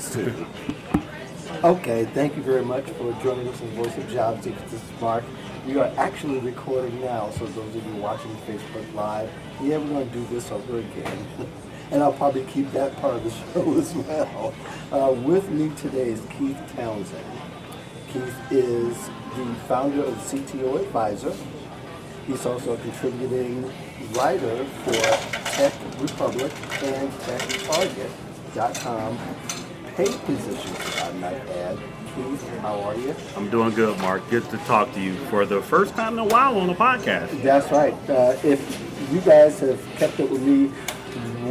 things too. Okay, thank you very much for joining us on Voice of Job Seekers. This is Mark. We are actually recording now, so those of you watching Facebook Live, yeah, we're going to do this over again. And I'll probably keep that part of the show as well. With me today is Keith Townsend. Keith is the founder of CTO Advisor. He's also a contributing writer for Tech Republic and TechTarget.com. Paid positions, I might add. Keith, how are you? I'm doing good, Mark. Good to talk to you for the first time in a while on the podcast. That's right. If you guys have kept up with me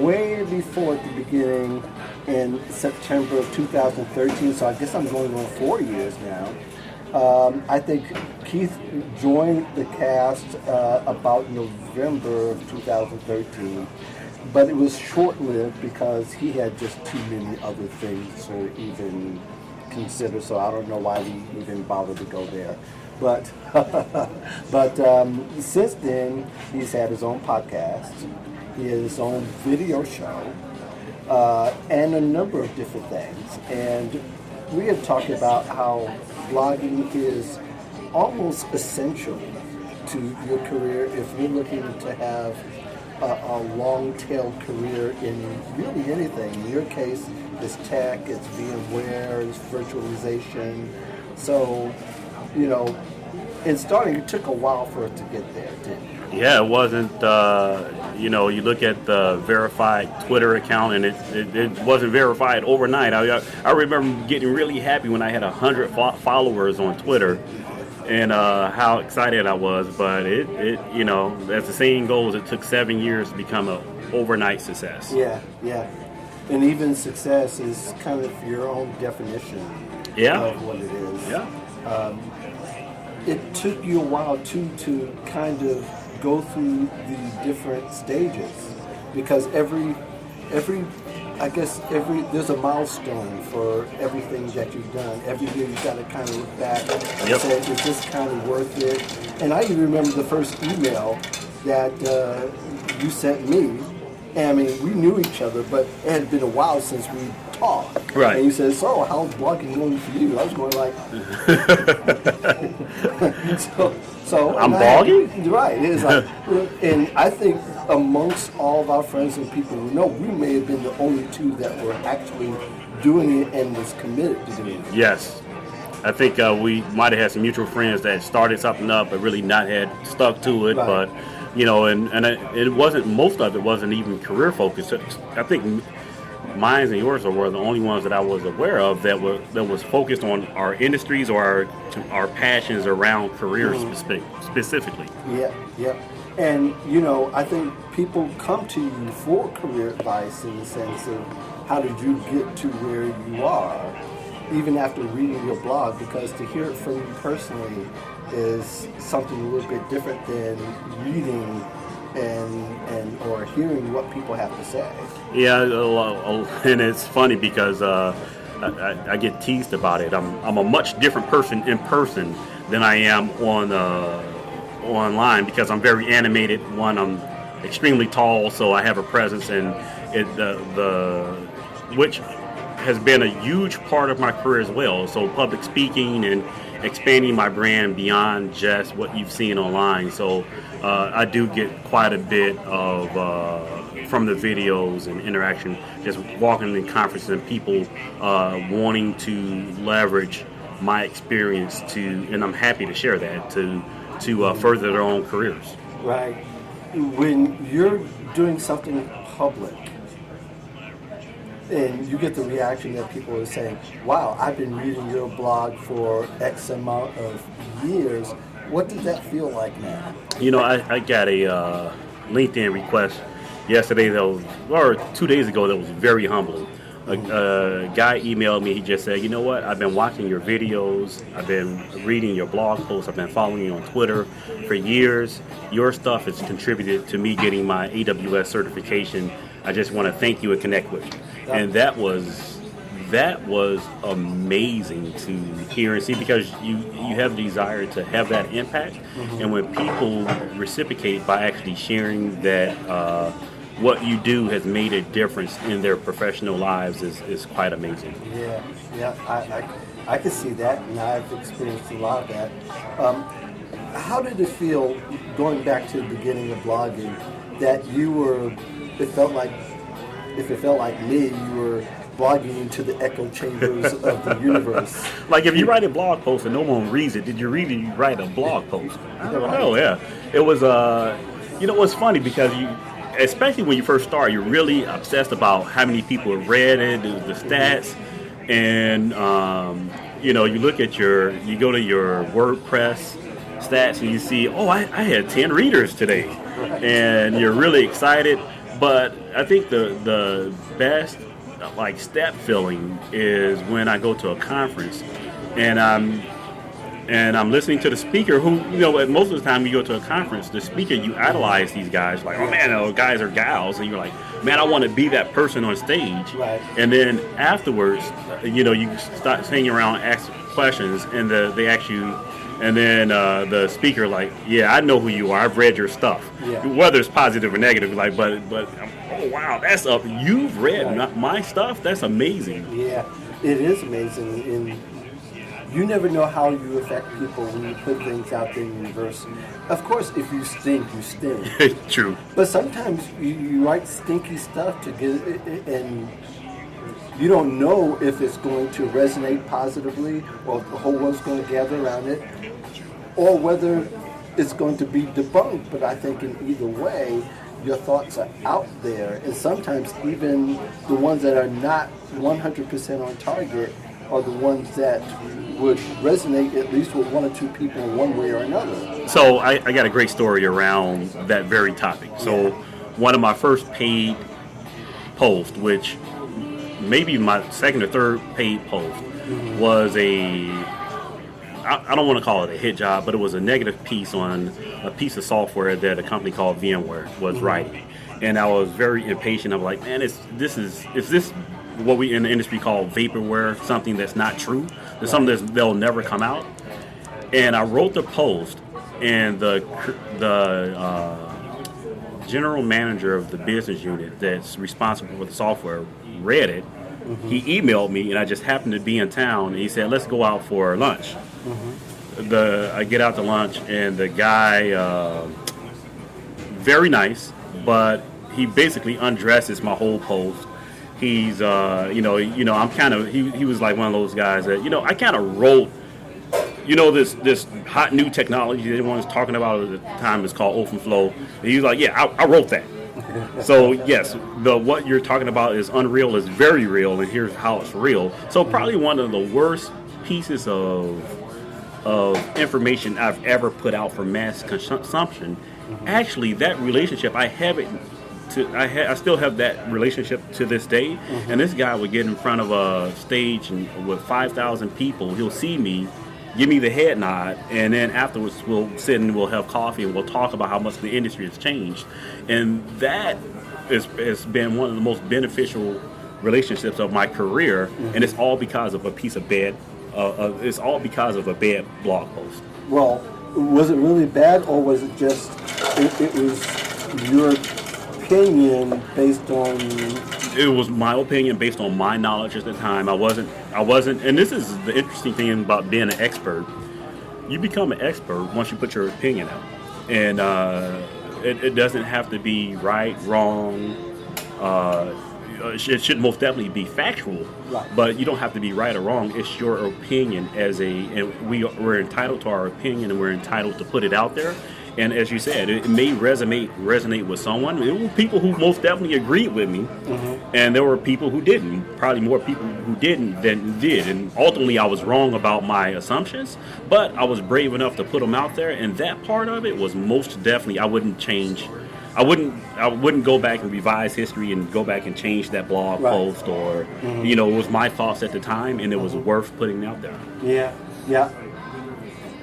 way before at the beginning in September of 2013, so I guess I'm going on 4 years now. I think Keith joined the cast about November of 2013. But it was short-lived because he had just too many other things to even consider. So I don't know why we even bothered to go there. But since then, he's had his own podcast, he has his own video show, and a number of different things. And we have talked about how blogging is almost essential to your career if you're looking to have a long-tail career in really anything. In your case, it's tech, it's VMware, it's virtualization. So, you know, in starting, it took a while for it to get there, didn't it? Yeah, it wasn't, you look at the verified Twitter account and it wasn't verified overnight. I remember getting really happy when I had 100 followers on Twitter. And how excited I was, but it as the saying goes, it took 7 years to become an overnight success. Yeah. And even success is kind of your own definition of what it is. Yeah. It took you a while too to kind of go through the different stages, because every there's a milestone for everything that you've done. Every year you've got to kind of look back and say, is this kind of worth it? And I even remember the first email that you sent me. And I mean, we knew each other, but it had been a while since we talked. Right. And you said, so how's blogging going for you? I was going like... So I'm blogging? Right. It is like, and I think amongst all of our friends and people we know, we may have been the only two that were actually doing it and was committed to doing it. Yes. I think we might have had some mutual friends that started something up but really not had stuck to it. Right. But, it wasn't, most of it wasn't even career focused. I think mine and yours were the only ones that I was aware of that was focused on our industries or our passions around careers specifically. Yeah. And, I think people come to you for career advice in the sense of how did you get to where you are, even after reading your blog, because to hear it from you personally is something a little bit different than reading and or hearing what people have to say. Yeah, and it's funny because I get teased about it. I'm a much different person in person than I am online because I'm very animated. One, I'm extremely tall, so I have a presence, and which has been a huge part of my career as well. So public speaking and expanding my brand beyond just what you've seen online. So I do get quite a bit of from the videos and interaction, just walking in conferences and people wanting to leverage my experience and I'm happy to share that to further their own careers. Right. When you're doing something public, and you get the reaction that people are saying, wow, I've been reading your blog for X amount of years. What does that feel like now? I got a LinkedIn request yesterday, or 2 days ago, that was very humbling. A guy emailed me. He just said, you know what, I've been watching your videos, I've been reading your blog posts, I've been following you on Twitter for years. Your stuff has contributed to me getting my AWS certification. I just want to thank you and connect with you. And that was amazing to hear and see, because you have the desire to have that impact. And when people reciprocate by actually sharing that what you do has made a difference in their professional lives is quite amazing. I can see that, and I've experienced a lot of that. How did it feel, going back to the beginning of blogging, that you were, if it felt like me, you were blogging into the echo chambers of the universe? Like if you write a blog post and no one reads it, did you really write a blog post? I don't know, yeah. It was, it's funny because especially when you first start, you're really obsessed about how many people have read it, the stats, and, you go to your WordPress stats and you see, I had 10 readers today, and you're really excited. But I think the best step filling is when I go to a conference and I'm listening to the speaker who, most of the time you go to a conference, the speaker, you idolize these guys, like, oh man, guys or gals, and you're like, man, I want to be that person on stage. Right. And then afterwards, you start hanging around, ask questions, and they ask you. And then the speaker, like, yeah, I know who you are. I've read your stuff, whether it's positive or negative. Like, but oh wow, that's up. You've read my stuff. That's amazing. Yeah, it is amazing, and you never know how you affect people when you put things out there in the universe. Of course, if you stink, you stink. True. But sometimes you write stinky stuff to get it, and you don't know if it's going to resonate positively or if the whole world's going to gather around it, or whether it's going to be debunked. But I think in either way, your thoughts are out there. And sometimes even the ones that are not 100% on target are the ones that would resonate at least with one or two people in one way or another. So I got a great story around that very topic. So one of my first paid posts, which maybe my second or third paid post, was I don't want to call it a hit job, but it was a negative piece on a piece of software that a company called VMware was writing. And I was very impatient. I'm like, man, is this what we in the industry call vaporware, something that's not true? There's something that'll never come out. And I wrote the post, and the general manager of the business unit that's responsible for the software read it. He emailed me, and I just happened to be in town, and he said, let's go out for lunch. I get out to lunch, and the guy, very nice, but he basically undresses my whole post. He's, I'm kind of, he was like one of those guys that, I kind of wrote, this hot new technology that everyone's talking about at the time is called OpenFlow. And he was like, yeah, I wrote that. So yes, what you're talking about is unreal, is very real, and here's how it's real. So probably one of the worst pieces of information I've ever put out for mass consumption. Actually, that relationship, I still have that relationship to this day. And this guy would get in front of a stage and with 5,000 people. He'll see me, give me the head nod, and then afterwards we'll sit and we'll have coffee and we'll talk about how much the industry has changed. And that has been one of the most beneficial relationships of my career, and it's all because of a piece of bad. It's all because of a bad blog post. Well, was it really bad, or was it just it was your opinion based on? It was my opinion based on my knowledge at the time. I wasn't, and this is the interesting thing about being an expert. You become an expert once you put your opinion out. And it doesn't have to be right, wrong. It should most definitely be factual, but you don't have to be right or wrong. It's your opinion and we're entitled to our opinion, and we're entitled to put it out there. And as you said, it may resonate with someone. There were people who most definitely agreed with me, and there were people who didn't. Probably more people who didn't than did. And ultimately, I was wrong about my assumptions, but I was brave enough to put them out there. And that part of it was most definitely, I wouldn't change. I wouldn't go back and revise history and go back and change that blog post, or it was my thoughts at the time, and it was worth putting out there. Yeah.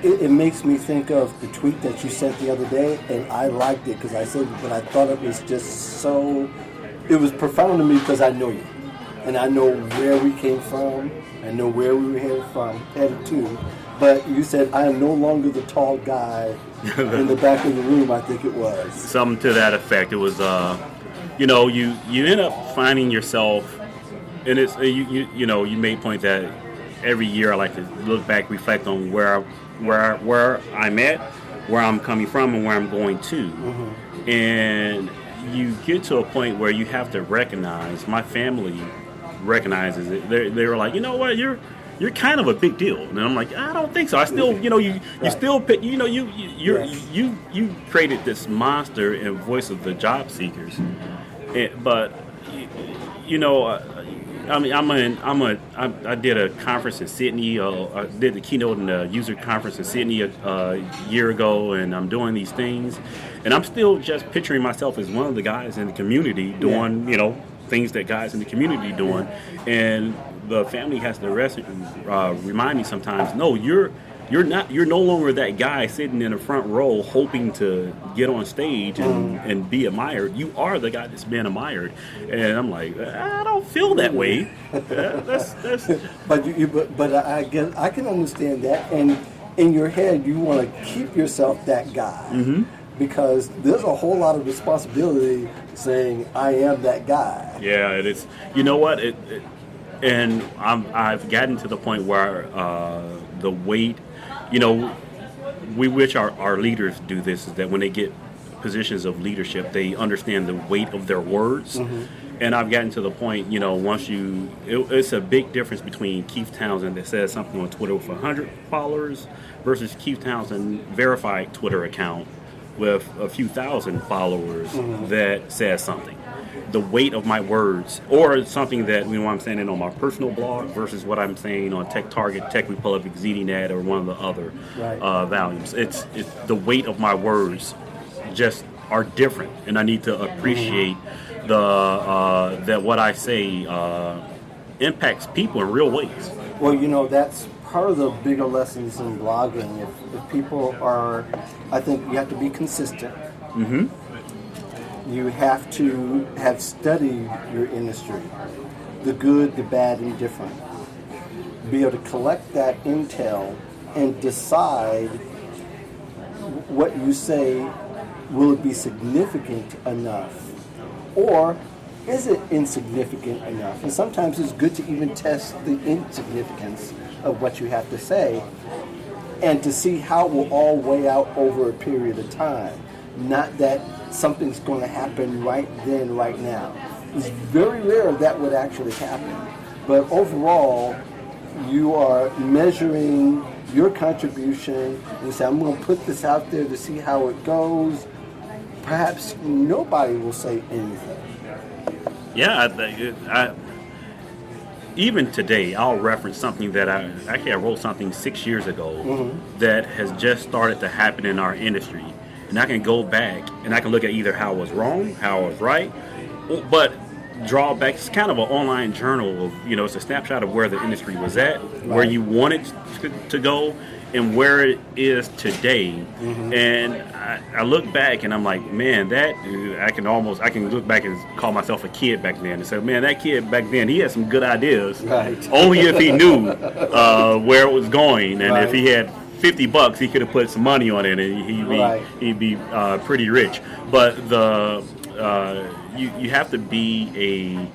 It makes me think of the tweet that you sent the other day, and I liked it because I said, but I thought it was just so, it was profound to me because I know you, and I know where we came from, I know where we were headed to, but you said, I am no longer the tall guy in the back of the room, I think it was. Something to that effect. It was, you end up finding yourself, and it's you made point that every year I like to look back, reflect on where I'm at, where I'm coming from, and where I'm going to, and you get to a point where you have to recognize. My family recognizes it. They were like, you know what, you're kind of a big deal, and I'm like, I don't think so. I still, you still pick, you created this monster in voice of the job seekers, but I mean, I did a conference in Sydney. I did the keynote in the user conference in Sydney a year ago, and I'm doing these things, and I'm still just picturing myself as one of the guys in the community doing, things that guys in the community doing, and the family has to remind me sometimes, no, you're no longer that guy sitting in the front row hoping to get on stage and be admired. You are the guy that's being admired, and I'm like, I don't feel that way. That's But I guess I can understand that, and in your head you want to keep yourself that guy, because there's a whole lot of responsibility saying I am that guy. Yeah, it is. You know what? And I've gotten to the point where the weight, we wish our leaders do this, is that when they get positions of leadership, they understand the weight of their words. And I've gotten to the point, it's a big difference between Keith Townsend that says something on Twitter with 100 followers versus Keith Townsend verified Twitter account with a few thousand followers that says something. The weight of my words, or something that I'm saying it on my personal blog versus what I'm saying on Tech Target, Tech Republic, ZDNet, or one of the other volumes. It's the weight of my words just are different, and I need to appreciate that what I say impacts people in real ways. Well, that's part of the bigger lessons in blogging. If people are, I think you have to be consistent. You have to have studied your industry, the good, the bad, and different. Be able to collect that intel and decide what you say, will it be significant enough, or is it insignificant enough? And sometimes it's good to even test the insignificance of what you have to say and to see how it will all weigh out over a period of time. Not that something's going to happen right then, right now. It's very rare that would actually happen. But overall, you are measuring your contribution and you say, I'm going to put this out there to see how it goes. Perhaps nobody will say anything. Yeah, even today, I'll reference something that I wrote something 6 years ago that has just started to happen in our industry. And I can go back and I can look at either how I was wrong, how I was right, but draw back. It's kind of an online journal of, it's a snapshot of where the industry was at, where you wanted to go, and where it is today. And I look back and I'm like, man, I can look back and call myself a kid back then and say, man, that kid back then, he had some good ideas. Only if he knew where it was going, and if he had $50, he could have put some money on it, and he'd be pretty rich. But you have to be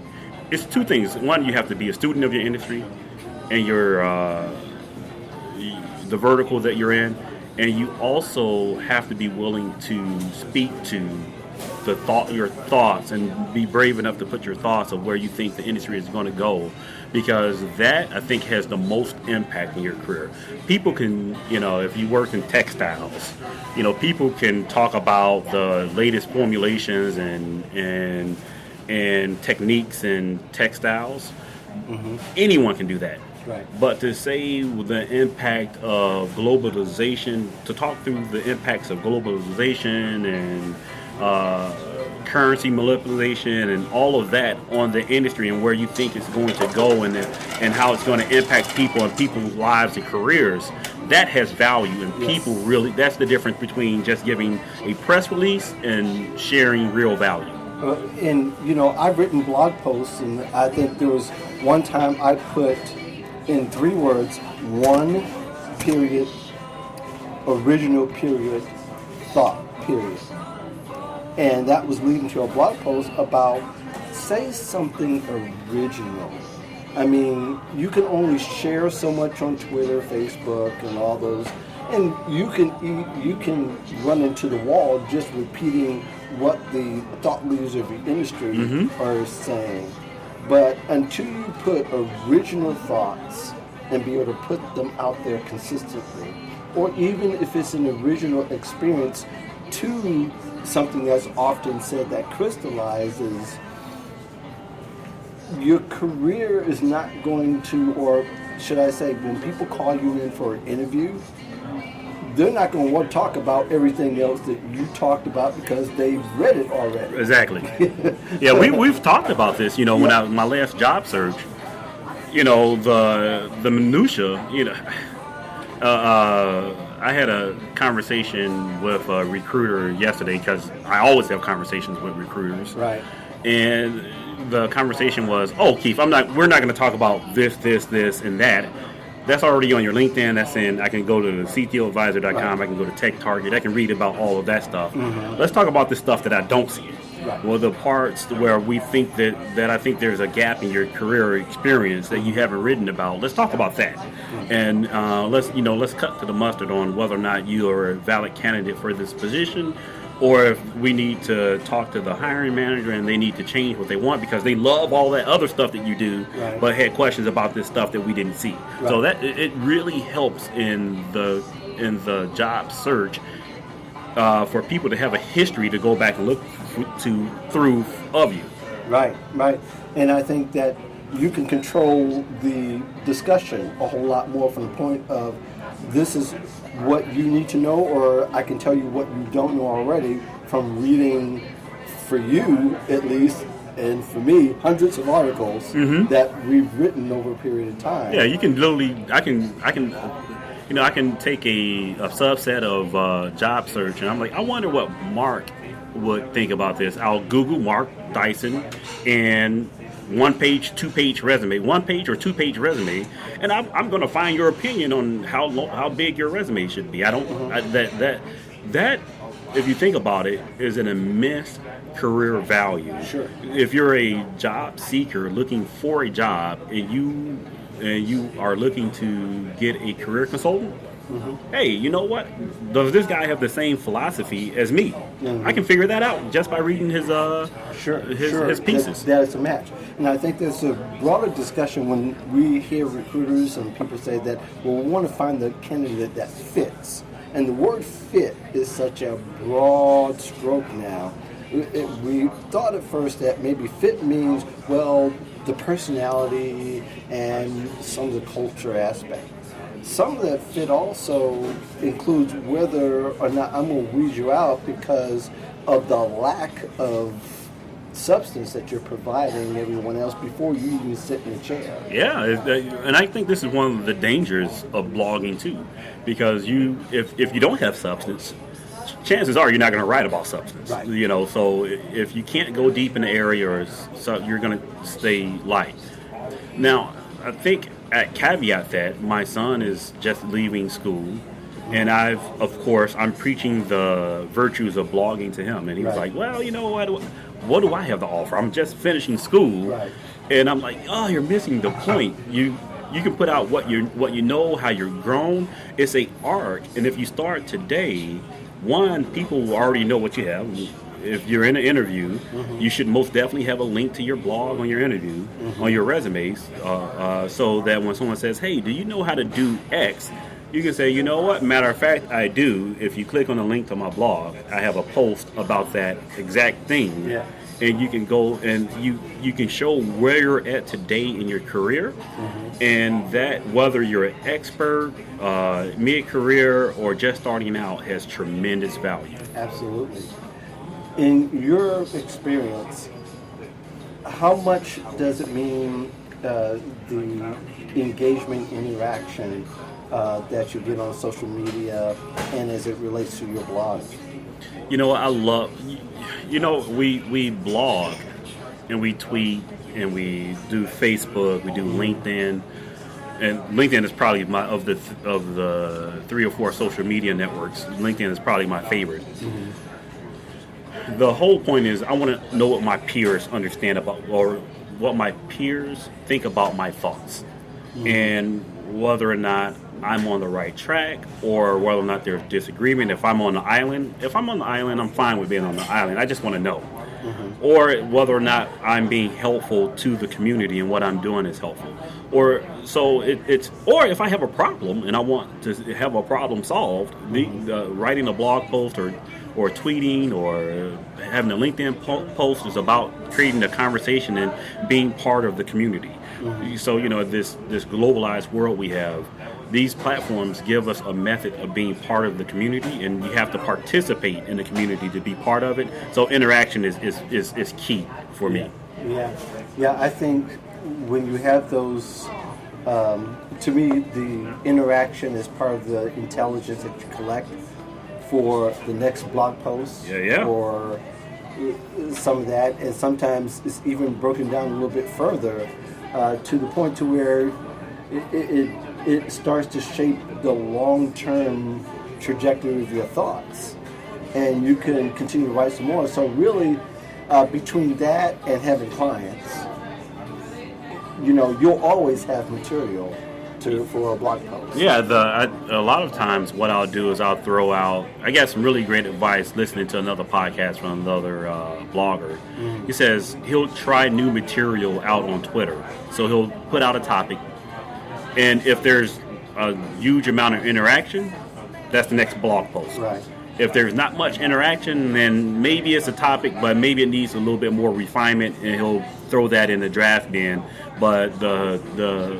it's two things. One, you have to be a student of your industry and the vertical that you're in, and you also have to be willing to speak to your thoughts and be brave enough to put your thoughts of where you think the industry is going to go, because that, I think, has the most impact in your career. People can, if you work in textiles, people can talk about the latest formulations and techniques in textiles. Anyone can do that. But to say the impact of globalization, to talk through the impacts of globalization and currency manipulation and all of that on the industry and where you think it's going to go and how it's going to impact people and people's lives and careers, that has value, and people really, that's the difference between just giving a press release and sharing real value. And I've written blog posts, and I think there was one time I put in 3 words, 1 period, original period, thought period. And that was leading to a blog post about say something original. I mean, you can only share so much on Twitter, Facebook, and all those, and you can run into the wall just repeating what the thought leaders of the industry are saying. But until you put original thoughts and be able to put them out there consistently, or even if it's an original experience to something that's often said that crystallizes, your career is not going to, or should I say, when people call you in for an interview, they're not going to want to talk about everything else that you talked about because they've read it already. Exactly. Yeah, we've talked about this. You know, when I my last job search, you know, the minutia. You know, I had a conversation with a recruiter yesterday because I always have conversations with recruiters. Right. And the conversation was, "Oh, Keith, we're not going to talk about this, and that. That's already on your LinkedIn. That's in. I can go to CTOadvisor.com. Right. I can go to Tech Target. I can read about all of that stuff. Let's talk about the stuff that I don't see. Right. Well, the parts where we think that I think there's a gap in your career or experience that you haven't written about. Let's talk about that, and let's cut to the mustard on whether or not you are a valid candidate for this position, or if we need to talk to the hiring manager and they need to change what they want because they love all that other stuff that you do, right, but had questions about this stuff that we didn't see. Right. So that it really helps in the job search for people to have a history to go back and look through of you. Right, right. And I think that you can control the discussion a whole lot more from the point of this is what you need to know, or I can tell you what you don't know already from reading, for you at least, and for me, hundreds of articles that we've written over a period of time. Yeah, you can literally, I can take a subset of job search, and I'm like, I wonder what Mark would think about this. I'll Google Mark Dyson and one page or two page resume, and I'm going to find your opinion on how big your resume should be. I don't that if you think about it is an immense career value. Sure. If you're a job seeker looking for a job and you are looking to get a career consultant, hey, you know what? Does this guy have the same philosophy as me? I can figure that out just by reading his pieces. That is a match. And I think there's a broader discussion when we hear recruiters and people say that, well, we want to find the candidate that fits. And the word fit is such a broad stroke now. We thought at first that maybe fit means, well, the personality and some of the culture aspect. Some of that fit also includes whether or not I'm going to weed you out because of the lack of substance that you're providing everyone else before you even sit in a chair. Yeah, and I think this is one of the dangers of blogging too, because if you don't have substance, chances are you're not going to write about substance. Right. You know, so if you can't go deep in the area, or so you're going to stay light. Now, I think at caveat that my son is just leaving school, and I'm preaching the virtues of blogging to him, and he was like, well, you know what do I have to offer? I'm just finishing school. Right. And I'm like, oh, you're missing the point. You can put out what you know, how you're grown. It's a arc, and if you start today, one, people already know what you have. If you're in an interview, you should most definitely have a link to your blog on your interview, on your resumes, so that when someone says, hey, do you know how to do X? You can say, you know what, matter of fact, I do. If you click on the link to my blog, I have a post about that exact thing. Yeah. And you can go and you can show where you're at today in your career, and that whether you're an expert, mid-career, or just starting out has tremendous value. Absolutely. In your experience, how much does it mean the engagement, interaction that you get on social media and as it relates to your blog? You know, I love, we blog and we tweet and we do Facebook, we do LinkedIn, and LinkedIn is probably of the 3 or 4 social media networks, LinkedIn is probably my favorite. The whole point is I want to know what my peers understand about, or what my peers think about my thoughts, and whether or not I'm on the right track, or whether or not there's disagreement. If I'm on the island, I'm fine with being on the island. I just want to know. Or whether or not I'm being helpful to the community and what I'm doing is helpful. Or so it's or if I have a problem and I want to have a problem solved, writing a blog post or tweeting or having a LinkedIn post is about creating a conversation and being part of the community. So this globalized world we have, these platforms give us a method of being part of the community, and you have to participate in the community to be part of it. So interaction is key for me. Yeah. I think when you have those, to me, the interaction is part of the intelligence that you collect for the next blog post. Or some of that, and sometimes it's even broken down a little bit further to the point to where it starts to shape the long-term trajectory of your thoughts, and you can continue to write some more. So really, between that and having clients, you'll always have material for a blog post. A lot of times what I'll do is I'll throw out, I got some really great advice listening to another podcast from another blogger. He says he'll try new material out on Twitter. So he'll put out a topic, and if there's a huge amount of interaction, that's the next blog post. Right. If there's not much interaction, then maybe it's a topic, but maybe it needs a little bit more refinement, and he'll throw that in the draft bin. But the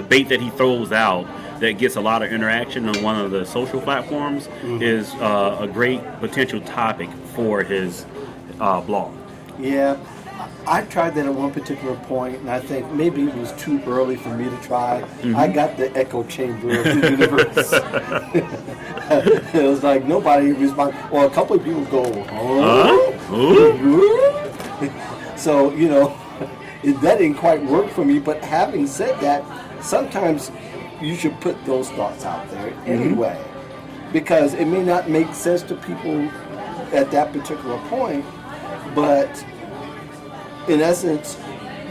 bait that he throws out that gets a lot of interaction on one of the social platforms is a great potential topic for his blog. Yeah. I tried that at one particular point, and I think maybe it was too early for me to try. I got the echo chamber of the universe. It was like nobody responded. Well, a couple of people go, So, that didn't quite work for me. But having said that, sometimes you should put those thoughts out there anyway, because it may not make sense to people at that particular point, but in essence,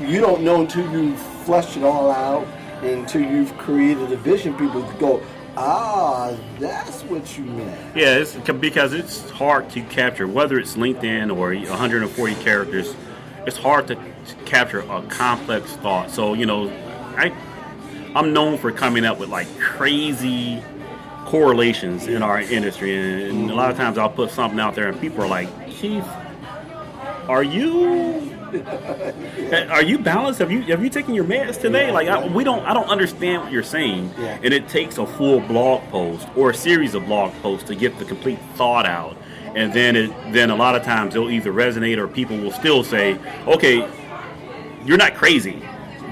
you don't know until you've fleshed it all out, until you've created a vision. People go, that's what you meant. Yeah, it's because it's hard to capture, whether it's LinkedIn or 140 characters, it's hard to capture a complex thought. So, I'm known for coming up with like crazy correlations in our industry, and a lot of times I'll put something out there and people are like, Keith, are you balanced? Have you taken your meds today? I don't understand what you're saying. And it takes a full blog post or a series of blog posts to get the complete thought out. And then a lot of times it'll either resonate, or people will still say, okay, you're not crazy,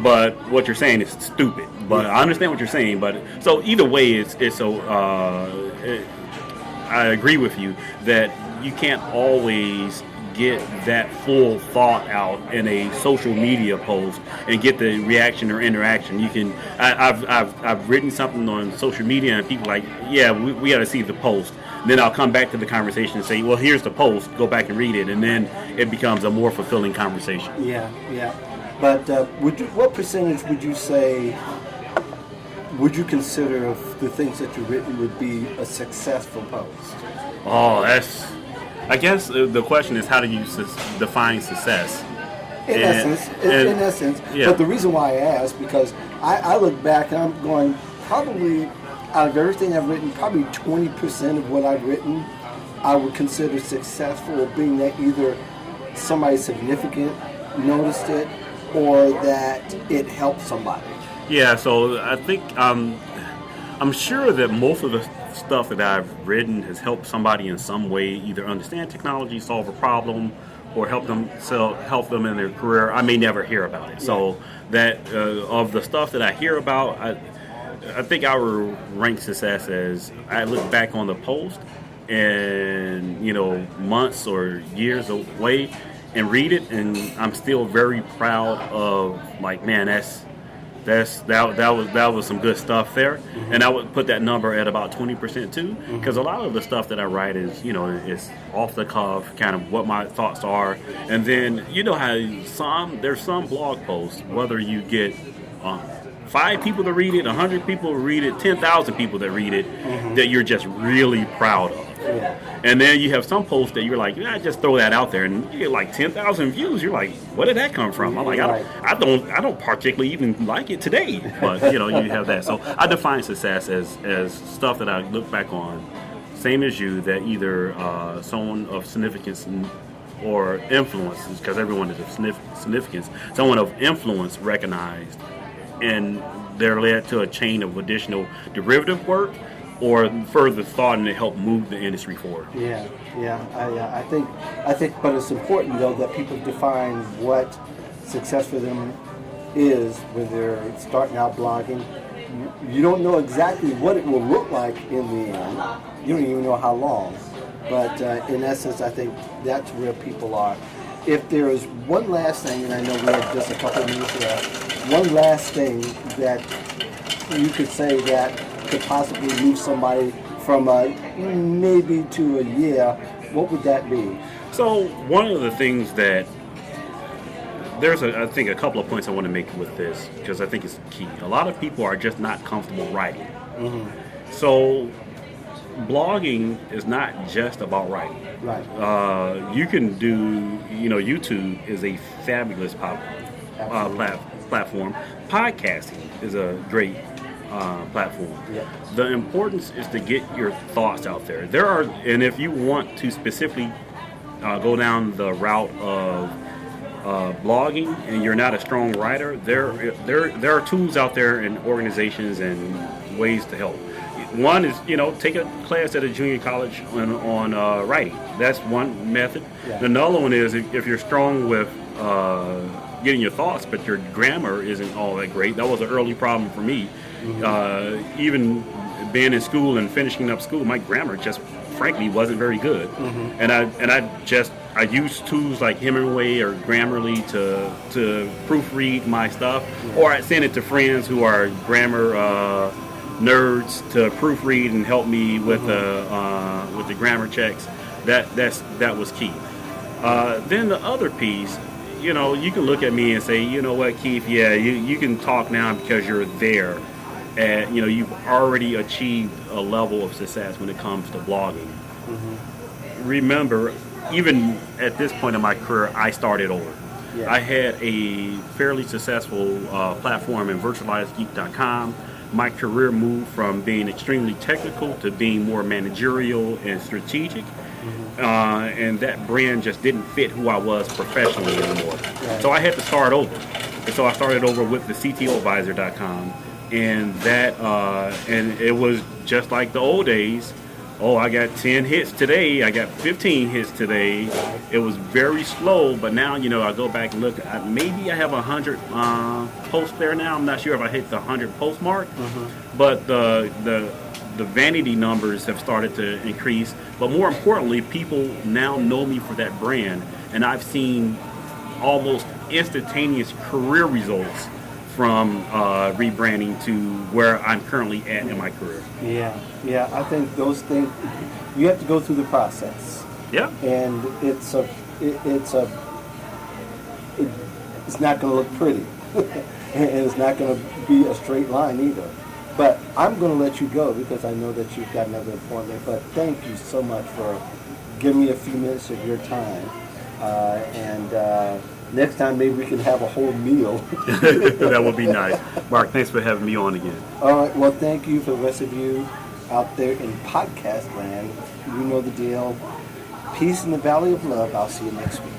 but what you're saying is stupid. But I understand what you're saying. But so either way, I agree with you that you can't always get that full thought out in a social media post and get the reaction or interaction. I've written something on social media and people are like, we got to see the post. Then I'll come back to the conversation and say, well, here's the post, go back and read it, and then it becomes a more fulfilling conversation. But what percentage would you say would you consider of the things that you've written would be a successful post? I guess the question is, how do you define success? In essence. Yeah. But the reason why I ask, because I look back and I'm going, probably out of everything I've written, probably 20% of what I've written I would consider successful, being that either somebody significant noticed it or that it helped somebody. Yeah, so I think I'm sure that most of the stuff that I've written has helped somebody in some way, either understand technology, solve a problem, or help them in their career. I may never hear about it. So that of the stuff that I hear about, I think I would rank success as I look back on the post and months or years away and read it, and I'm still very proud of, like, man, That was some good stuff there, and I would put that number at about 20% too, because a lot of the stuff that I write is is off the cuff, kind of what my thoughts are, and then how there's some blog posts, whether you get 5 people to read it, 100 people to read it, 10,000 people that read it, that you're just really proud of. Yeah. And then you have some posts that you're like, just throw that out there, and you get like 10,000 views. You're like, where did that come from? I'm like, I don't particularly even like it today, but you have that. So I define success as stuff that I look back on, same as you, that either someone of significance or influence, because everyone is of significance, someone of influence recognized, and they're led to a chain of additional derivative work or further thought, and it helped move the industry forward. I think, but it's important though that people define what success for them is when they're starting out blogging. You don't know exactly what it will look like in the end. You don't even know how long. But in essence, I think that's where people are. If there is one last thing, and I know we have just a couple of minutes left, one last thing that you could say that could possibly move somebody from maybe to a year, what would that be? So one of the things that I think a couple of points I want to make with this, because I think it's key. A lot of people are just not comfortable writing. So blogging is not just about writing. Right. You can do, YouTube is a fabulous platform. Podcasting is a great platform. Yep. The importance is to get your thoughts out there. And if you want to specifically go down the route of blogging and you're not a strong writer, there are tools out there and organizations and ways to help. One is, take a class at a junior college on writing. That's one method. Yeah. Another one is if you're strong with getting your thoughts, but your grammar isn't all that great. That was an early problem for me. Even being in school and finishing up school, my grammar just frankly wasn't very good. And I used tools like Hemingway or Grammarly to proofread my stuff, or I'd send it to friends who are grammar nerds to proofread and help me with the grammar checks. That was key. Then the other piece, you can look at me and say, you know what, Keith, you can talk now because you're there. And you've already achieved a level of success when it comes to blogging. Remember, even at this point in my career, I started over. Yeah. I had a fairly successful platform in virtualization.com. My career moved from being extremely technical to being more managerial and strategic. And that brand just didn't fit who I was professionally anymore. Right. So I had to start over. And so I started over with the CTOadvisor.com. And and it was just like the old days. Oh, I got 10 hits today. I got 15 hits today. It was very slow, but now, I go back and look. Maybe I have 100 posts there now. I'm not sure if I hit the 100 post mark, but the vanity numbers have started to increase. But more importantly, people now know me for that brand, and I've seen almost instantaneous career results from rebranding to where I'm currently at in my career. Yeah, I think those things, you have to go through the process. Yeah. And it's not going to look pretty. And it's not going to be a straight line either. But I'm going to let you go because I know that you've got another appointment. But thank you so much for giving me a few minutes of your time. Next time, maybe we can have a whole meal. That would be nice. Mark, thanks for having me on again. All right. Well, thank you for the rest of you out there in podcast land. You know the deal. Peace in the Valley of Love. I'll see you next week.